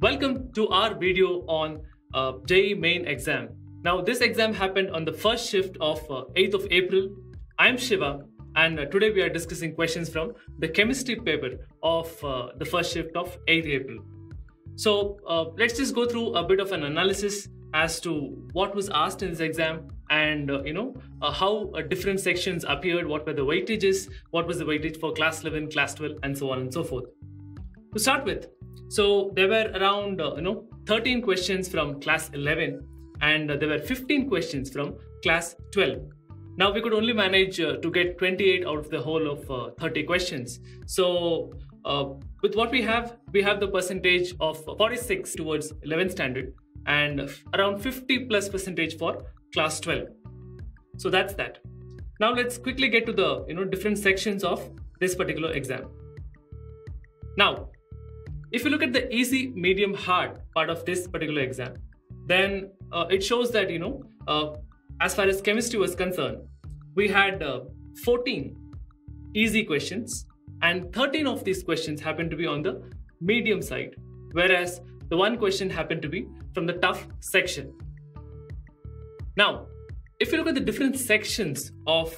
Welcome to our video on JEE main exam. Now this exam happened on the first shift of 8th of April. I'm Shiva and today we are discussing questions from the chemistry paper of the first shift of 8th April. So let's just go through a bit of an analysis as to what was asked in this exam and how different sections appeared, what were the weightages, what was the weightage for class 11, class 12 and so on and so forth. To start with, so there were around 13 questions from class 11 and there were 15 questions from class 12. Now we could only manage to get 28 out of the whole of 30 questions. So with what we have the percentage of 46 towards 11th standard and around 50+% for class 12. So that's that. Now let's quickly get to the different sections of this particular exam. Now, if you look at the easy, medium, hard part of this particular exam, then it shows that as far as chemistry was concerned, we had 14 easy questions and 13 of these questions happened to be on the medium side, whereas the one question happened to be from the tough section. Now, if you look at the different sections of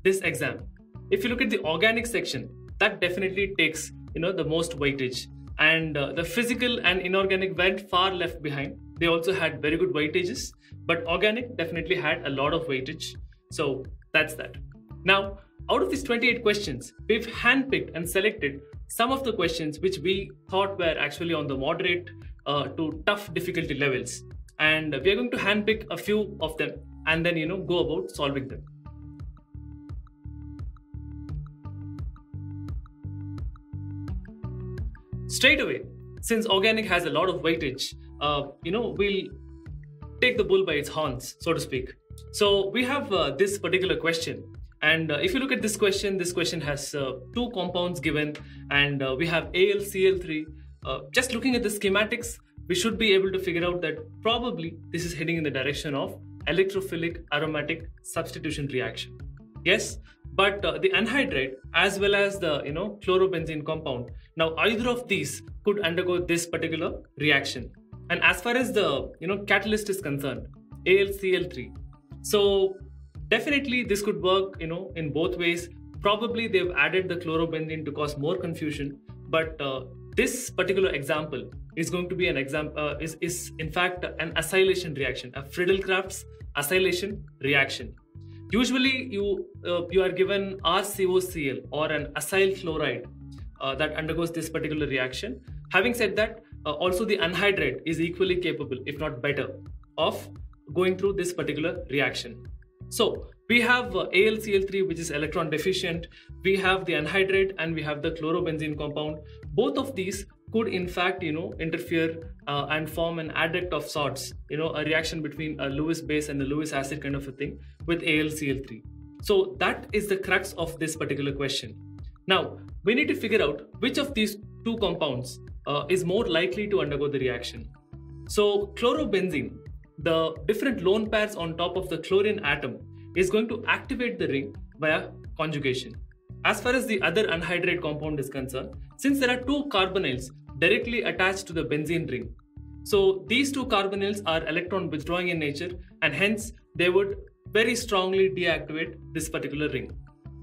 this exam, if you look at the organic section, that definitely takes the most weightage, and the physical and inorganic went far left behind. They also had very good weightages, but organic definitely had a lot of weightage. So that's that. Now, out of these 28 questions, we've handpicked and selected some of the questions which we thought were actually on the moderate to tough difficulty levels. And we are going to handpick a few of them and then go about solving them. Straight away, since organic has a lot of weightage, we'll take the bull by its horns, so to speak. So we have this particular question. And if you look at this question has two compounds given and we have AlCl3. Just looking at the schematics, we should be able to figure out that probably this is heading in the direction of electrophilic aromatic substitution reaction. Yes, but the anhydride as well as the chlorobenzene compound, now either of these could undergo this particular reaction. And as far as the catalyst is concerned, AlCl3. So definitely this could work in both ways. Probably they've added the chlorobenzene to cause more confusion, but this particular example is going to be an example is in fact an acylation reaction, a Friedel-Crafts acylation reaction. Usually you are given RCOCl or an acyl chloride that undergoes this particular reaction. Having said that, also the anhydride is equally capable, if not better, of going through this particular reaction. So we have AlCl3, which is electron deficient. We have the anhydride and we have the chlorobenzene compound. Both of these could in fact interfere and form an adduct of sorts, a reaction between a Lewis base and the Lewis acid kind of a thing with AlCl3. So that is the crux of this particular question. Now we need to figure out which of these two compounds is more likely to undergo the reaction. So chlorobenzene, the different lone pairs on top of the chlorine atom, is going to activate the ring via conjugation. As far as the other anhydride compound is concerned, since there are two carbonyls directly attached to the benzene ring, so these two carbonyls are electron withdrawing in nature and hence they would very strongly deactivate this particular ring.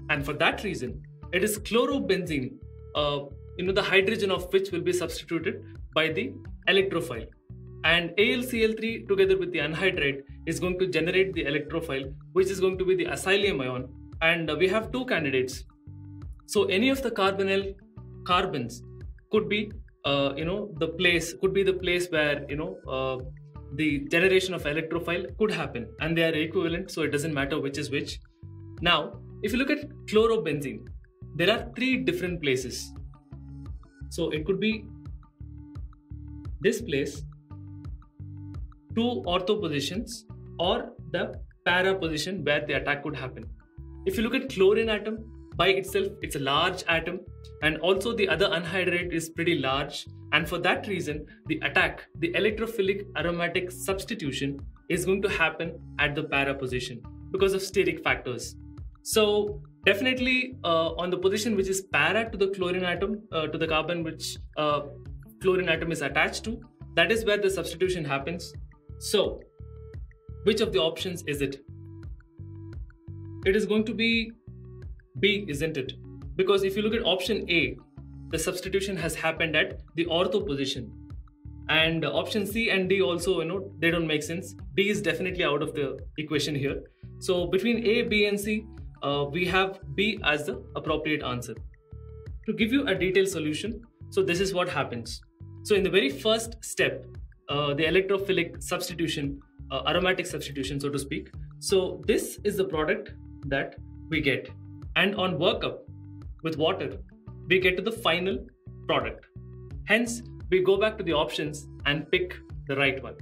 And for that reason, it is chlorobenzene, the hydrogen of which will be substituted by the electrophile. And AlCl3 together with the anhydride is going to generate the electrophile, which is going to be the acylium ion. And we have two candidates. So any of the carbonyl carbons could be, the place where the generation of electrophile could happen, and they are equivalent, so it doesn't matter which is which. Now, if you look at chlorobenzene, there are three different places. So it could be this place, two ortho positions, or the para position where the attack could happen. If you look at chlorine atom, by itself, it's a large atom, and also the other anhydride is pretty large. And for that reason, the attack, the electrophilic aromatic substitution, is going to happen at the para position because of steric factors. So definitely on the position which is para to the chlorine atom, to the carbon which chlorine atom is attached to, that is where the substitution happens. So, which of the options is it? It is going to be B, isn't it? Because if you look at option A, the substitution has happened at the ortho position. And option C and D also, they don't make sense. D is definitely out of the equation here. So between A, B and C, we have B as the appropriate answer. To give you a detailed solution, so this is what happens. So in the very first step, the electrophilic substitution, aromatic substitution, so to speak. So this is the product that we get. And on workup with water, we get to the final product. Hence, we go back to the options and pick the right one.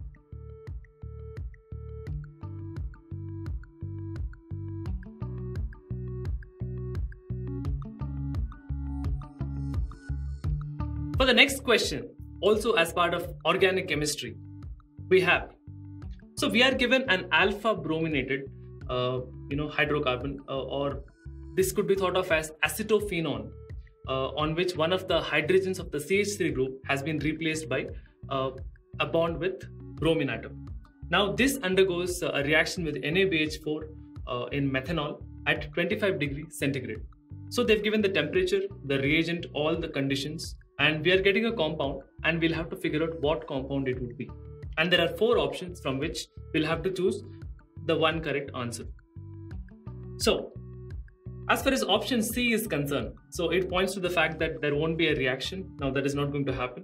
For the next question, also as part of organic chemistry, we have, so we are given an alpha brominated hydrocarbon, or this could be thought of as acetophenone, on which one of the hydrogens of the CH3 group has been replaced by a bond with bromine atom. Now this undergoes a reaction with NaBH4 in methanol at 25 degrees centigrade. So they've given the temperature, the reagent, all the conditions, and we are getting a compound, and we'll have to figure out what compound it would be. And there are 4 options from which we'll have to choose the one correct answer. So as far as option C is concerned, so it points to the fact that there won't be a reaction. Now that is not going to happen.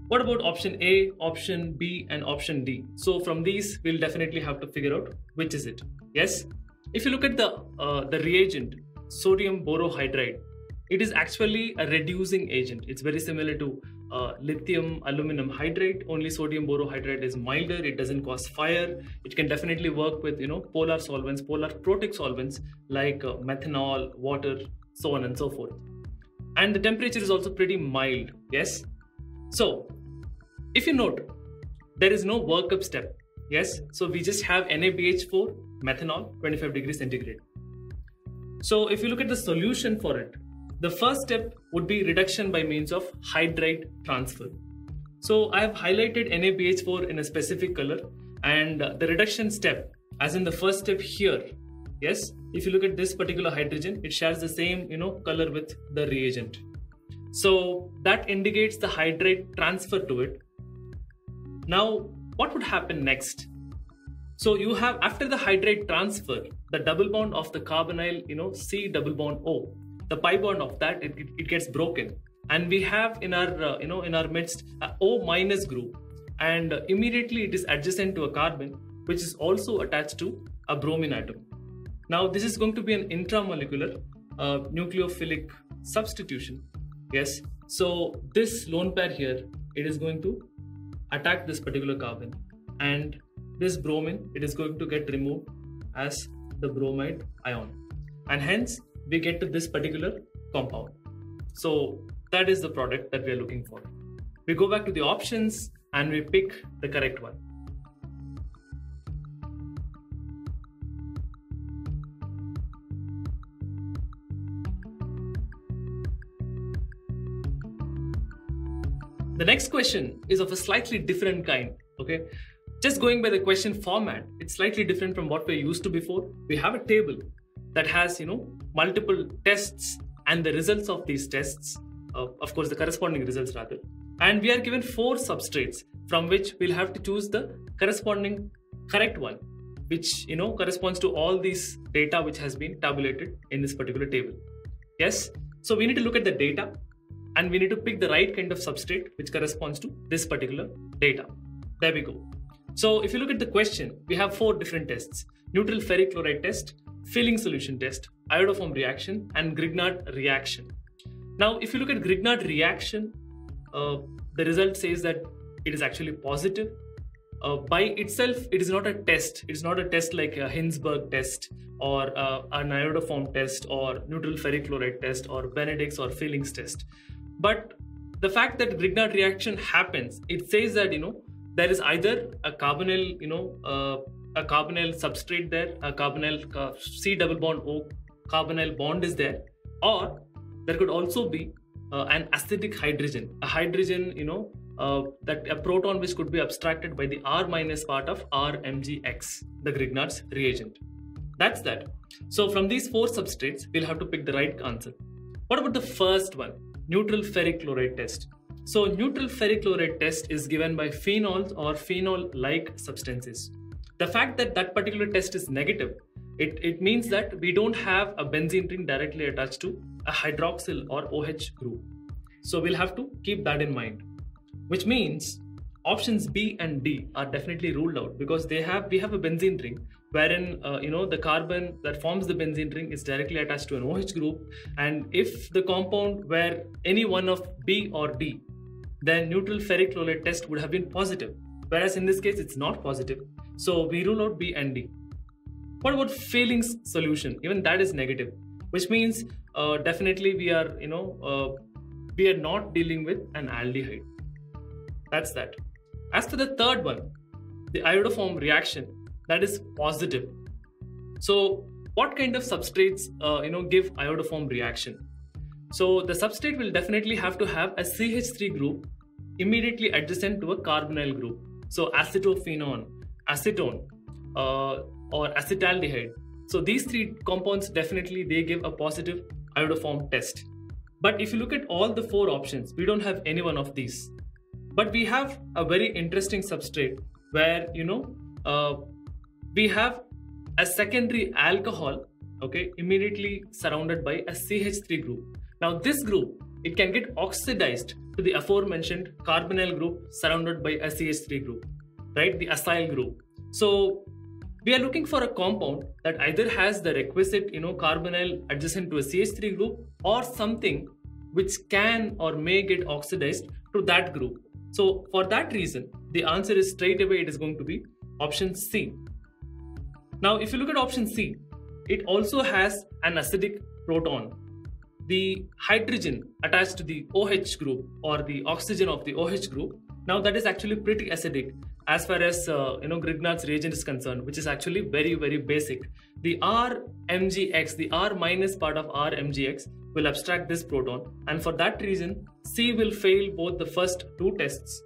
What about option A, option B and option D? So from these, we'll definitely have to figure out which is it. Yes, if you look at the reagent, sodium borohydride, it is actually a reducing agent. It's very similar to lithium aluminum hydride, only sodium borohydride is milder, it doesn't cause fire. It can definitely work with polar solvents, polar protic solvents like methanol, water, so on and so forth. And the temperature is also pretty mild. Yes, so if you note, there is no workup step. Yes, so we just have NaBH4 methanol 25 degrees centigrade. So if you look at the solution for it, the first step would be reduction by means of hydride transfer. So I have highlighted NaBH4 in a specific color, and the reduction step, as in the first step here, yes, if you look at this particular hydrogen, it shares the same color with the reagent. So that indicates the hydride transfer to it. Now what would happen next? So you have, after the hydride transfer, the double bond of the carbonyl, C double bond O, the pi bond of that, it gets broken, and we have in our in our midst a O minus group, and immediately it is adjacent to a carbon which is also attached to a bromine atom. Now this is going to be an intramolecular nucleophilic substitution. Yes, so this lone pair here, it is going to attack this particular carbon, and this bromine, it is going to get removed as the bromide ion, and hence we get to this particular compound. So that is the product that we are looking for. We go back to the options and we pick the correct one. The next question is of a slightly different kind. Okay, just going by the question format, it's slightly different from what we're used to before. We have a table that has multiple tests and the results of these tests, of course the corresponding results rather, and we are given 4 substrates from which we'll have to choose the corresponding correct one, which corresponds to all these data which has been tabulated in this particular table. Yes, so we need to look at the data and we need to pick the right kind of substrate which corresponds to this particular data. There we go. So if you look at the question, we have 4 different tests: neutral ferric chloride test, filling solution test, iodoform reaction, and Grignard reaction. Now if you look at Grignard reaction, the result says that it is actually positive. By itself, it is not a test. It is not a test like a Hinsberg test or an iodoform test or neutral ferric chloride test or Benedict's or Filling's test. But the fact that Grignard reaction happens, it says that there is either a carbonyl, a carbonyl substrate there, a carbonyl C double bond O carbonyl bond is there, or there could also be an acidic hydrogen, a hydrogen, that a proton which could be abstracted by the R minus part of RMgX, the Grignard's reagent. That's that. So from these 4 substrates, we'll have to pick the right answer. What about the first one? Neutral ferric chloride test. So neutral ferric chloride test is given by phenols or phenol-like substances. The fact that that particular test is negative, it means that we don't have a benzene ring directly attached to a hydroxyl or OH group. So we'll have to keep that in mind, which means options B and D are definitely ruled out because we have a benzene ring wherein the carbon that forms the benzene ring is directly attached to an OH group, and if the compound were any one of B or D, then neutral ferric chloride test would have been positive, whereas in this case it's not positive. So we rule out B and D. What about failing solution? Even that is negative, which means definitely we are not dealing with an aldehyde. That's that. As for the third one, the iodoform reaction, that is positive. So what kind of substrates give iodoform reaction? So the substrate will definitely have to have a CH3 group immediately adjacent to a carbonyl group. So acetophenone, acetone, or acetaldehyde. So these 3 compounds definitely they give a positive iodoform test. But if you look at all the 4 options, we don't have any one of these. But we have a very interesting substrate where we have a secondary alcohol, okay, immediately surrounded by a CH3 group. Now this group, it can get oxidized to the aforementioned carbonyl group surrounded by a CH3 group, right, the acyl group. So we are looking for a compound that either has the requisite carbonyl adjacent to a CH3 group or something which can or may get oxidized to that group. So for that reason, the answer is straight away it is going to be option C. Now if you look at option C, it also has an acidic proton. The hydrogen attached to the OH group or the oxygen of the OH group, now that is actually pretty acidic as far as Grignard's reagent is concerned, which is actually very, very basic. The RMgX, the R minus part of RMgX will abstract this proton, and for that reason C will fail both the first 2 tests,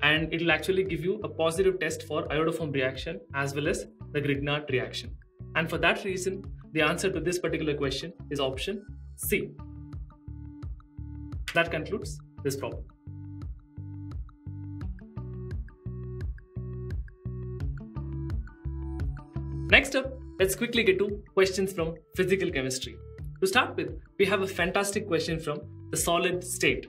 and it will actually give you a positive test for iodoform reaction as well as the Grignard reaction. And for that reason, the answer to this particular question is option C. That concludes this problem. Next up, let's quickly get to questions from physical chemistry. To start with, we have a fantastic question from the solid state.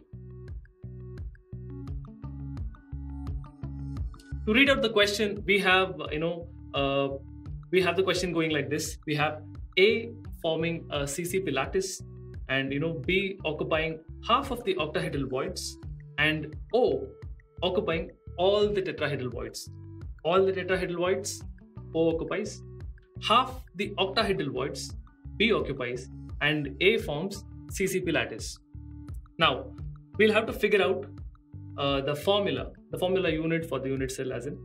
To read out the question, we have the question going like this. We have A forming a CCP lattice, and B occupying half of the octahedral voids, and O occupying all the tetrahedral voids. All the tetrahedral voids, O occupies. Half the octahedral voids, B occupies, and A forms CCP lattice. Now we'll have to figure out the formula unit for the unit cell, as in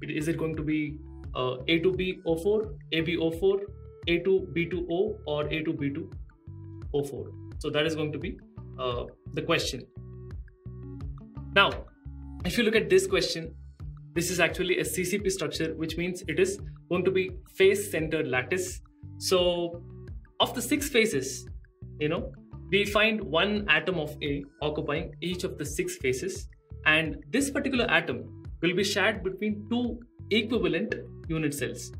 is it going to be A2BO4, ABO4, A2B2O, or A2B2O4? So that is going to be the question. Now if you look at this question, this is actually a CCP structure, which means it is going to be face-centered lattice. So of the 6 faces, we find one atom of A occupying each of the 6 faces, and this particular atom will be shared between 2 equivalent unit cells.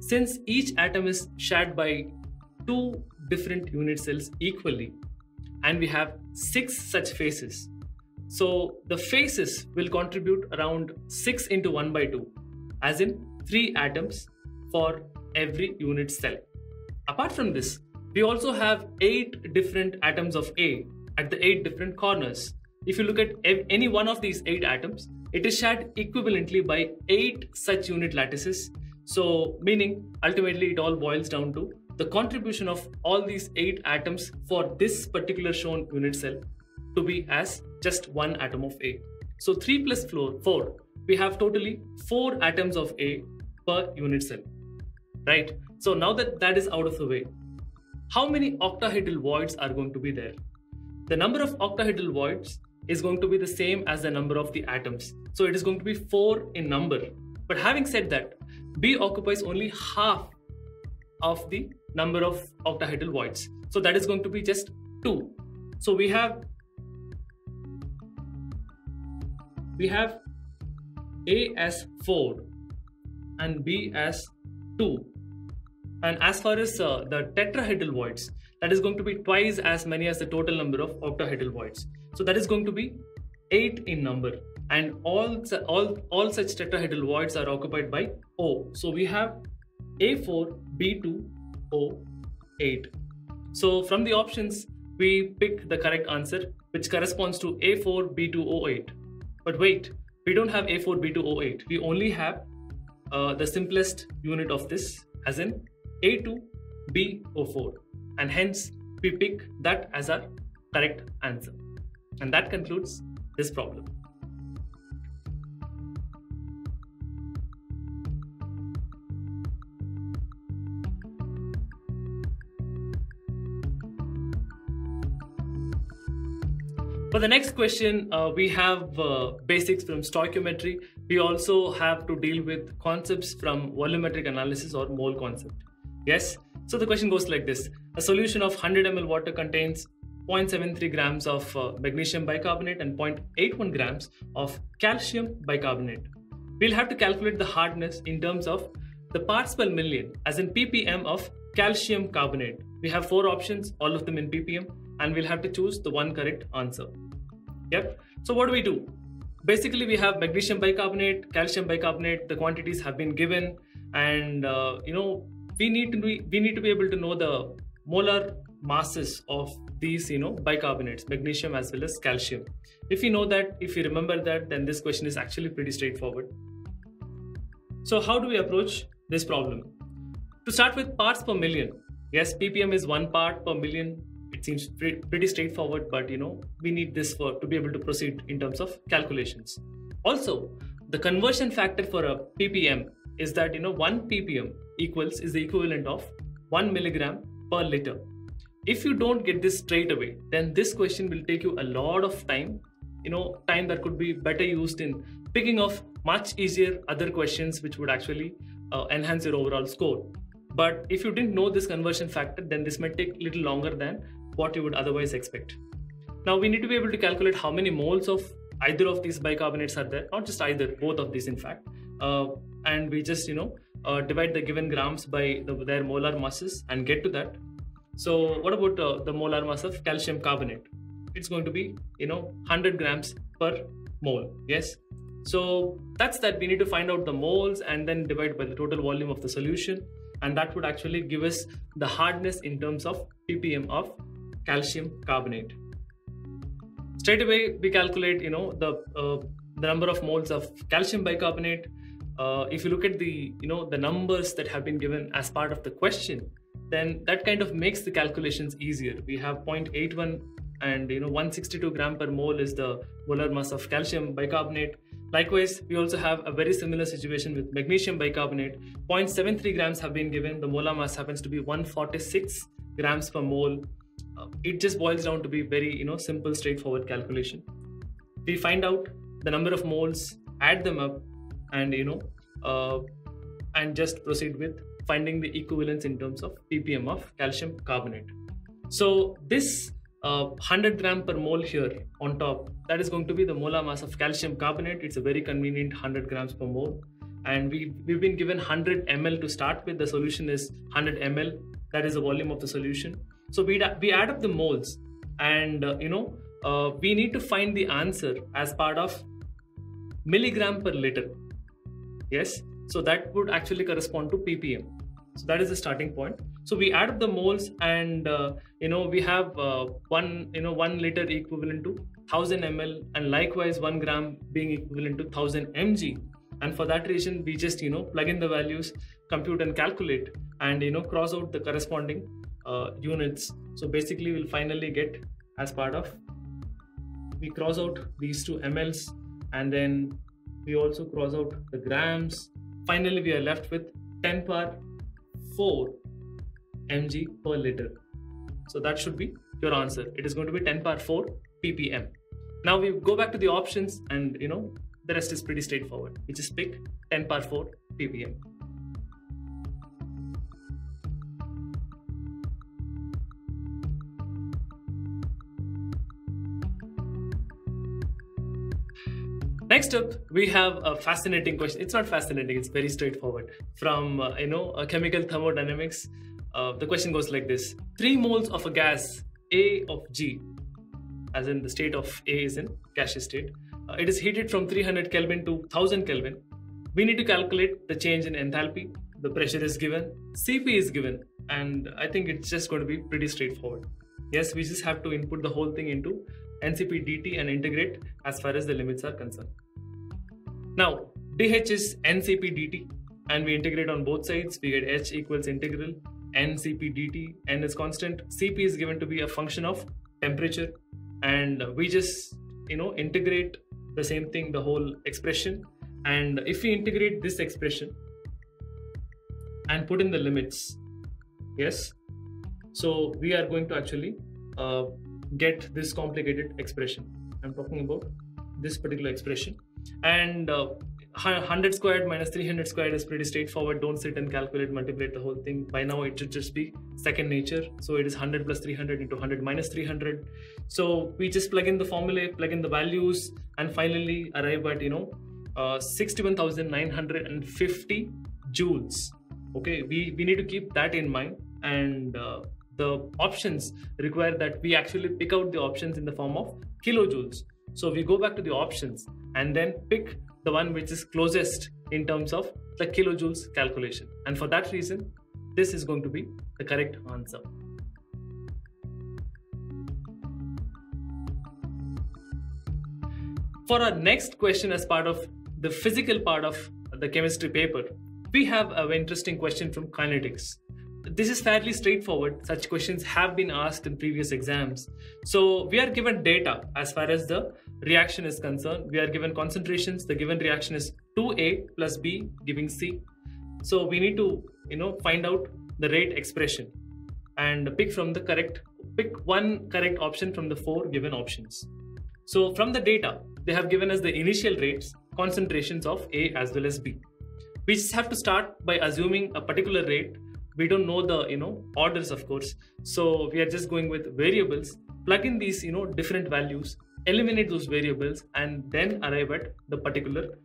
Since each atom is shared by 2 different unit cells equally, and we have 6 such faces, so the faces will contribute around 6 into 1 by 2, as in 3 atoms for every unit cell. Apart from this, we also have 8 different atoms of A at the 8 different corners. If you look at any one of these 8 atoms, it is shared equivalently by 8 such unit lattices. So meaning ultimately it all boils down to the contribution of all these 8 atoms for this particular shown unit cell to be as just one atom of A. So 3 plus 4, we have totally 4 atoms of A per unit cell, right? So now that that is out of the way, how many octahedral voids are going to be there? the number of octahedral voids is going to be the same as the number of the atoms. So it is going to be 4 in number. But having said that, B occupies only half of the number of octahedral voids. So that is going to be just 2. So we have A as 4 and B as 2. And as far as the tetrahedral voids, that is going to be twice as many as the total number of octahedral voids. So that is going to be 8 in number, and all such tetrahedral voids are occupied by O. So we have A4, B2, O8. So from the options, we pick the correct answer, which corresponds to A4, B2, O8. But wait, we don't have A4, B2, O8. We only have the simplest unit of this, as in A2, B, O4. And hence, we pick that as our correct answer. And that concludes this problem. For the next question, we have basics from stoichiometry. We also have to deal with concepts from volumetric analysis or mole concept. Yes? So the question goes like this. A solution of 100 ml water contains 0.73 grams of magnesium bicarbonate and 0.81 grams of calcium bicarbonate. We'll have to calculate the hardness in terms of the parts per million, as in ppm of calcium carbonate. We have 4 options, all of them in ppm, and we'll have to choose the one correct answer. Yep. So what do we do? Basically, we have magnesium bicarbonate, calcium bicarbonate. The quantities have been given, and we need to be able to know the molar masses of these bicarbonates, magnesium as well as calcium. If you know that, if you remember that, then this question is actually pretty straightforward. So how do we approach this problem? To start with, parts per million. Yes, ppm is 1 part per million. It seems pretty straightforward, but we need this to be able to proceed in terms of calculations. Also, the conversion factor for a ppm is that 1 ppm is the equivalent of 1 milligram per liter. If you don't get this straight away, then this question will take you a lot of time, time that could be better used in picking off much easier other questions which would actually enhance your overall score. But if you didn't know this conversion factor, then this might take a little longer than what you would otherwise expect. Now we need to be able to calculate how many moles of either of these bicarbonates are there, not just either, both of these in fact. And we just divide the given grams by their molar masses and get to that. So what about the molar mass of calcium carbonate? It's going to be 100 grams per mole. Yes. So that's that. We need to find out the moles and then divide by the total volume of the solution, and that would actually give us the hardness in terms of ppm of calcium carbonate. Straight away we calculate the number of moles of calcium bicarbonate. If you look at the the numbers that have been given as part of the question, then that kind of makes the calculations easier. We have 0.81 and 162 gram per mole is the molar mass of calcium bicarbonate. Likewise, we also have a very similar situation with magnesium bicarbonate. 0.73 grams have been given. The molar mass happens to be 146 grams per mole. It just boils down to be very simple, straightforward calculation. We find out the number of moles, add them up, and and just proceed with finding the equivalence in terms of ppm of calcium carbonate. So this 100 gram per mole here on top, that is going to be the molar mass of calcium carbonate. It's a very convenient 100 grams per mole, and we've been given 100 ml to start with. The solution is 100 ml. That is the volume of the solution. So we add up the moles, and we need to find the answer as part of milligram per liter. Yes, so that would actually correspond to ppm. So that is the starting point. So we add up the moles, and we have 1 liter equivalent to 1000 ml, and likewise 1 gram being equivalent to 1000 mg. And for that reason, we just plug in the values, compute and calculate, and cross out the corresponding units. So basically, we'll finally get as part of, we cross out these 2 mLs, and then we also cross out the grams. Finally, we are left with 10 power 4 mg per liter. So that should be your answer. It is going to be 10 power 4 ppm. Now we go back to the options, and the rest is pretty straightforward. We just pick 10 power 4 ppm. Next up, we have a fascinating question. It's not fascinating, it's very straightforward. From chemical thermodynamics, the question goes like this. 3 moles of a gas A of G, as in the state of A is in gaseous state. It is heated from 300 Kelvin to 1000 Kelvin. We need to calculate the change in enthalpy. The pressure is given, Cp is given, and I think it's just going to be pretty straightforward. Yes, we just have to input the whole thing into NCP dt and integrate as far as the limits are concerned. Now, dH is NCP dt, and we integrate on both sides. We get H equals integral NCP dt, N is constant, Cp is given to be a function of temperature, and we just integrate the same thing, the whole expression. And if we integrate this expression and put in the limits, yes, so we are going to actually get this complicated expression. I'm talking about this particular expression, and 100 squared minus 300 squared is pretty straightforward. Don't sit and calculate, manipulate the whole thing. By now it should just be second nature. So it is 100 plus 300 into 100 minus 300. So we just plug in the formula, plug in the values, and finally arrive at 61,950 joules. Okay, we need to keep that in mind, and the options require that we actually pick out the options in the form of kilojoules. So we go back to the options and then pick the one which is closest in terms of the kilojoules calculation. And for that reason, this is going to be the correct answer. For our next question, as part of the physical part of the chemistry paper, we have an interesting question from kinetics. This is fairly straightforward. Such questions have been asked in previous exams. So we are given data as far as the reaction is concerned. We are given concentrations. The given reaction is 2A plus B giving C. So we need to find out the rate expression and pick one correct option from the 4 given options. So from the data, they have given us the initial rates, concentrations of A as well as B. We just have to start by assuming a particular rate. We don't know the orders, of course, so we are just going with variables. Plug in these different values, eliminate those variables, and then arrive at the particular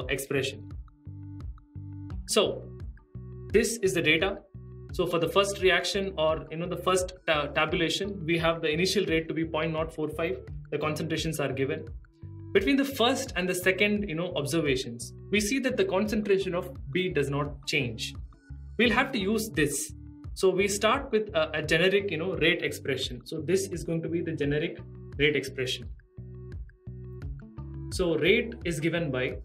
expression. So this is the data. So for the first reaction, or the first tabulation, we have the initial rate to be 0.045. The concentrations are given. Between the first and the second observations, we see that the concentration of B does not change. We'll have to use this. So we start with a generic rate expression. So this is going to be the generic rate expression. So rate is given by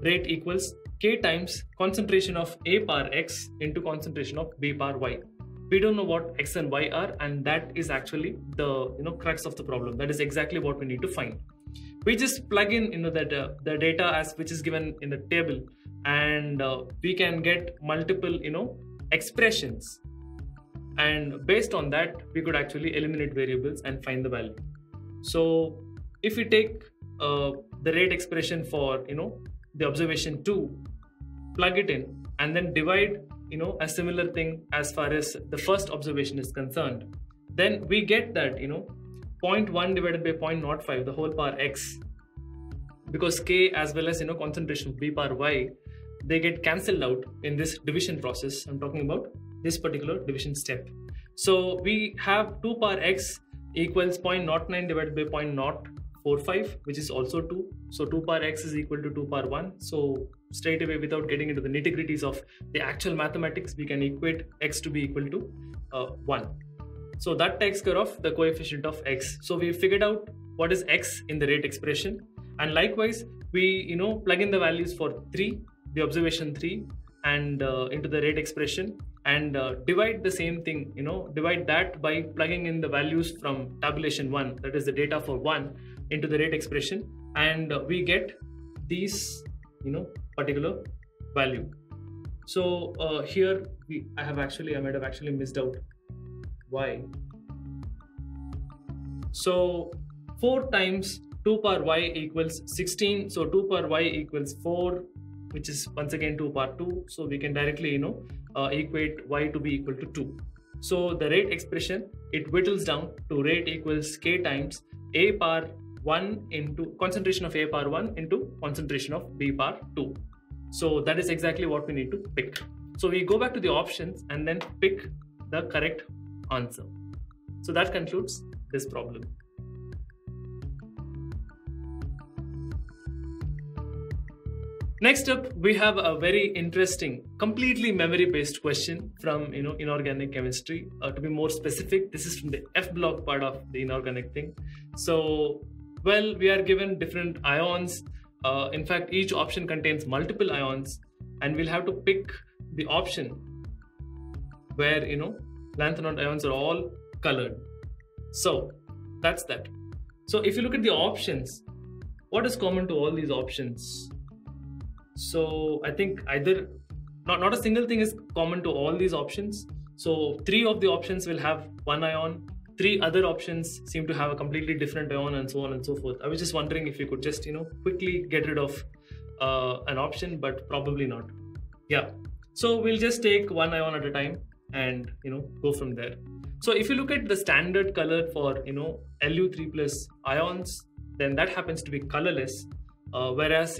rate equals K times concentration of A power X into concentration of B power Y. We don't know what X and Y are, and that is actually the crux of the problem. That is exactly what we need to find. We just plug in the data as which is given in the table, and we can get multiple expressions, and based on that we could actually eliminate variables and find the value. So if we take the rate expression for the observation 2, plug it in, and then divide a similar thing as far as the first observation is concerned, then we get that 0.1 divided by 0.05, the whole power X, because K as well as concentration of B power Y, they get cancelled out in this division process. I'm talking about this particular division step. So we have 2 power X equals 0.09 divided by 0.045, which is also 2. So 2 power X is equal to 2 power 1. So straight away, without getting into the nitty-gritties of the actual mathematics, we can equate X to be equal to 1. So that takes care of the coefficient of X. So we figured out what is X in the rate expression, and likewise we plug in the values for 3, the observation 3, and into the rate expression, and divide the same thing, divide that by plugging in the values from tabulation 1, that is the data for 1, into the rate expression, and we get these particular value. So here I might have actually missed out. Why? So 4 times 2 power y equals 16. So 2 power y equals 4, which is once again 2 power 2. So we can directly, equate y to be equal to 2. So the rate expression, it whittles down to rate equals k times a power 1 into concentration of a power 1 into concentration of b power 2. So that is exactly what we need to pick. So we go back to the options and then pick the correct answer. So that concludes this problem. Next up, we have a very interesting, completely memory-based question from inorganic chemistry. To be more specific, this is from the F block part of the inorganic thing. So, well, we are given different ions. In fact, each option contains multiple ions, and we'll have to pick the option where lanthanide ions are all colored. So that's that. So if you look at the options, what is common to all these options? So I think either not a single thing is common to all these options. So 3 of the options will have 1 ion, 3 other options seem to have a completely different ion, and so on and so forth. I was just wondering if you could just quickly get rid of an option, but probably not. Yeah, so we'll just take 1 ion at a time and go from there. So if you look at the standard color for Lu3 plus ions, then that happens to be colorless, whereas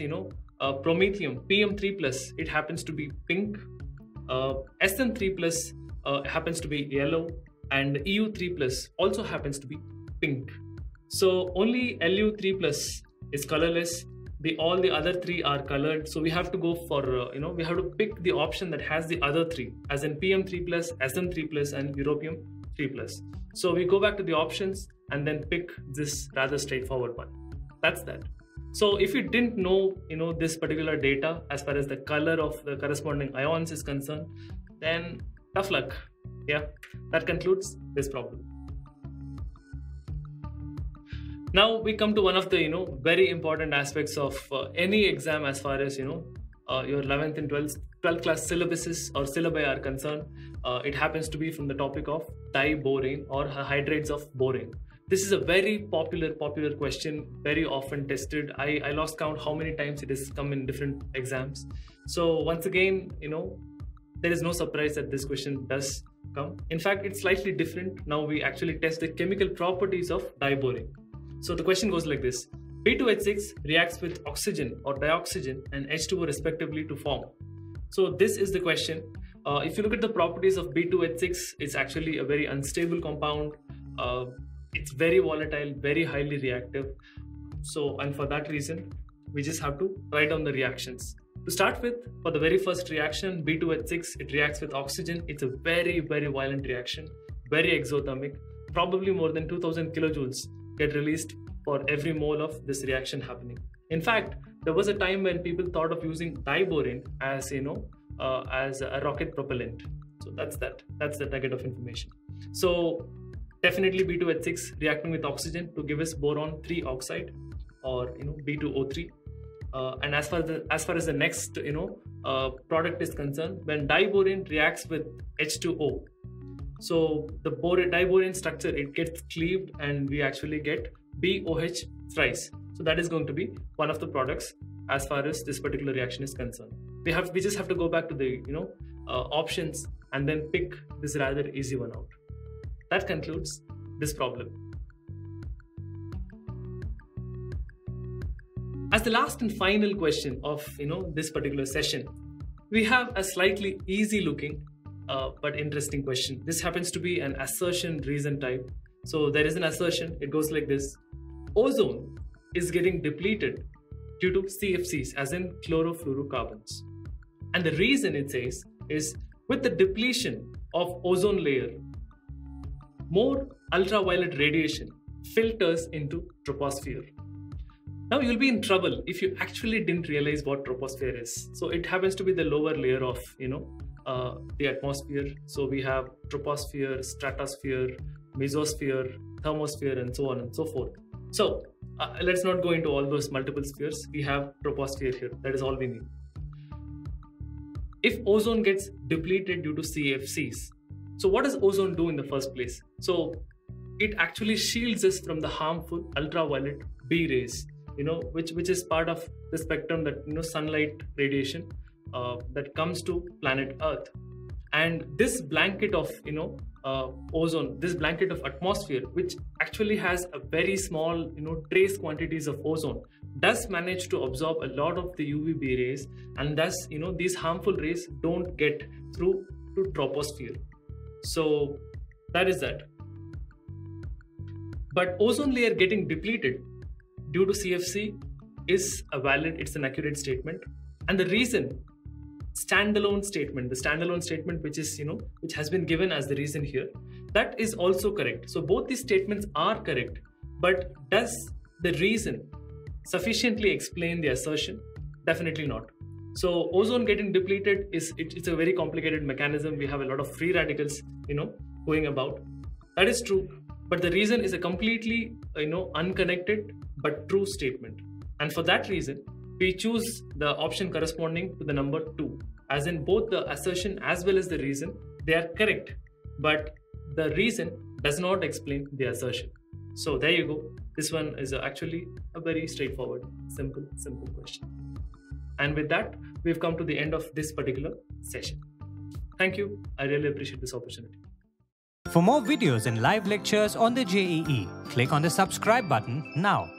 promethium PM3 plus, it happens to be pink, SN3 plus happens to be yellow, and EU3 plus also happens to be pink. So only Lu3 plus is colorless. All the other 3 are colored. So we have to go for we have to pick the option that has the other 3, as in PM3 plus, SM3 plus, and europium 3 plus. So we go back to the options and then pick this rather straightforward one. That's that. So if you didn't know this particular data as far as the color of the corresponding ions is concerned, then tough luck. Yeah, that concludes this problem. Now we come to one of the very important aspects of any exam as far as your 11th and 12th class syllabuses or syllabi are concerned. It happens to be from the topic of diborane or hydrates of borane. This is a very popular question, very often tested. I lost count how many times it has come in different exams. So once again, there is no surprise that this question does come. In fact, it's slightly different. Now we actually test the chemical properties of diborane. So the question goes like this: B2H6 reacts with oxygen or dioxygen and H2O respectively to form. So this is the question. If you look at the properties of B2H6, it's actually a very unstable compound. It's very volatile, very highly reactive. So, and for that reason, we just have to write down the reactions. To start with, for the very first reaction, B2H6, it reacts with oxygen. It's a very, very violent reaction, very exothermic. Probably more than 2000 kilojoules get released for every mole of this reaction happening. In fact, there was a time when people thought of using diborane as as a rocket propellant. So that's the nugget of information. So definitely B2H6 reacting with oxygen to give us boron 3 oxide, or B2O3. And as far as the next product is concerned, when diborane reacts with H2O, so the diborane structure, it gets cleaved and we actually get BOH thrice. So that is going to be one of the products as far as this particular reaction is concerned. We just have to go back to the options and then pick this rather easy one out. That concludes this problem. As the last and final question of this particular session, we have a slightly easy looking but interesting question. This happens to be an assertion reason type. So there is an assertion. It goes like this: ozone is getting depleted due to CFCs, as in chlorofluorocarbons. And the reason, it says, is with the depletion of ozone layer, more ultraviolet radiation filters into troposphere. Now you'll be in trouble if you actually didn't realize what troposphere is. So it happens to be the lower layer of the atmosphere. So we have troposphere, stratosphere, mesosphere, thermosphere, and so on and so forth. So let's not go into all those multiple spheres. We have troposphere here. That is all we need. If ozone gets depleted due to CFCs, so what does ozone do in the first place? So it actually shields us from the harmful ultraviolet B rays, which is part of the spectrum that sunlight radiation that comes to planet Earth. And this blanket of ozone, this blanket of atmosphere, which actually has a very small trace quantities of ozone, does manage to absorb a lot of the UVB rays, and thus these harmful rays don't get through to troposphere. So that is that. But ozone layer getting depleted due to CFC is it's an accurate statement. And the reason, the standalone statement which is which has been given as the reason here, that is also correct. So both these statements are correct, but does the reason sufficiently explain the assertion? Definitely not. So ozone getting depleted it's a very complicated mechanism. We have a lot of free radicals going about. That is true, but the reason is a completely unconnected but true statement. And for that reason, we choose the option corresponding to the number 2, as in both the assertion as well as the reason, they are correct, but the reason does not explain the assertion. So there you go. This one is actually a very straightforward, simple question. And with that, we've come to the end of this particular session. Thank you. I really appreciate this opportunity. For more videos and live lectures on the JEE, click on the subscribe button now.